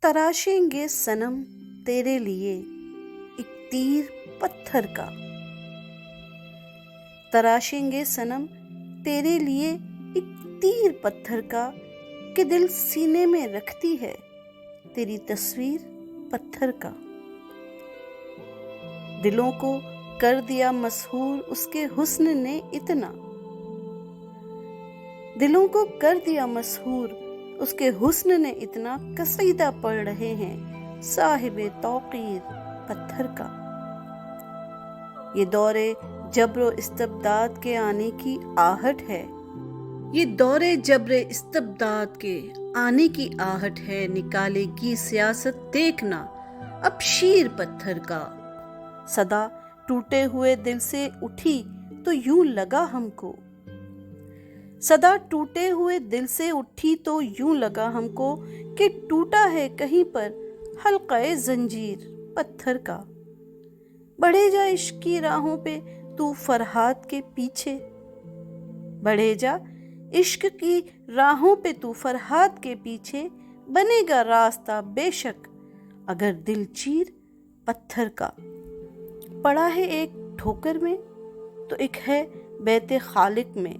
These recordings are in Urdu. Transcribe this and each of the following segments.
تراشیں گے صنم تیرے لیے ایک تیر پتھر کا، تراشیں گے صنم تیرے لیے ایک تیر پتھر کا، کہ دل سینے میں رکھتی ہے تیری تصویر پتھر کا۔ دلوں کو کر دیا مسحور اس کے حسن نے اتنا، دلوں کو کر دیا مسحور اس کے حسن نے اتنا، قصیدہ پڑھ رہے ہیں صاحب توقیر پتھر کا۔ یہ دور جبر و استبداد کے آنے کی آہٹ ہے، یہ دور جبر استبداد کے آنے کی آہٹ ہے، نکالے گی سیاست دیکھنا اب شیر پتھر کا۔ صدا ٹوٹے ہوئے دل سے اٹھی تو یوں لگا ہم کو، صدا ٹوٹے ہوئے دل سے اٹھی تو یوں لگا ہم کو، کہ ٹوٹا ہے کہیں پر حلقہ زنجیر پتھر کا۔ بڑھے جا عشق کی راہوں پہ تو فرہاد کے پیچھے، بڑھے جا عشق کی راہوں پہ تو فرہاد کے پیچھے، بنے گا راستہ بے شک اگر دل چیر پتھر کا۔ پڑا ہے ایک ٹھوکر میں تو ایک ہے بیت خالق میں،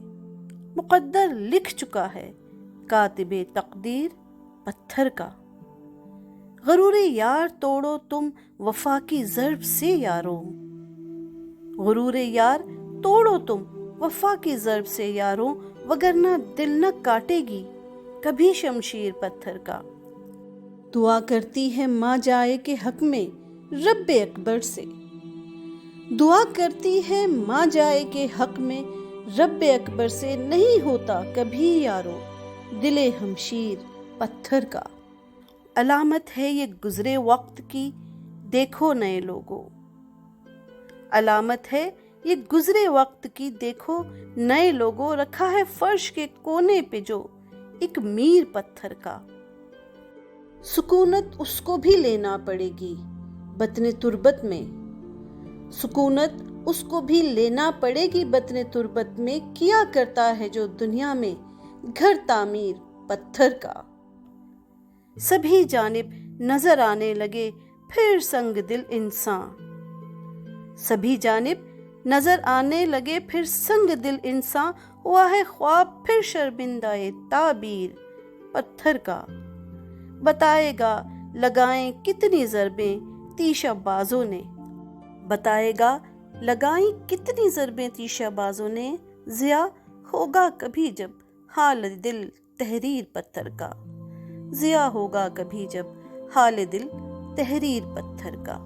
مقدر لکھ چکا ہے کاتب تقدیر پتھر کا۔ غرور یار توڑو تم وفا کی ضرب سے یارو، غرور یار توڑو تم وفا کی ضرب سے یارو، وگرنہ دل نہ کاٹے گی کبھی شمشیر پتھر کا۔ دعا کرتی ہے ماں جائے کے حق میں رب اکبر سے، دعا کرتی ہے ماں جائے کے حق میں رب اکبر سے، نہیں ہوتا کبھی یارو دل ہمشیر پتھر کا۔ علامت ہے یہ گزرے وقت کی دیکھو نئے لوگوں، علامت ہے یہ گزرے وقت کی دیکھو نئے لوگوں، رکھا ہے فرش کے کونے پہ جو ایک میر پتھر کا۔ سکونت اس کو بھی لینا پڑے گی بطن تربت میں، سکونت اس کو بھی لینا پڑے گی بطن تربت میں، کیا کرتا ہے جو دنیا میں گھر تعمیر پتھر کا۔ سبھی جانب نظر آنے لگے پھر سنگ دل انسان، سبھی جانب نظر آنے لگے پھر سنگ دل انسان، ہوا ہے خواب پھر شرمندہ تعبیر پتھر کا۔ بتائے گا لگائیں کتنی ضربیں تیشہ بازوں نے، بتائے گا لگائیں کتنی ضربیں تیشہ بازوں نے، ضیاء ہوگا کبھی جب حال دل تحریر پتھر کا، ضیاء ہوگا کبھی جب حال دل تحریر پتھر کا۔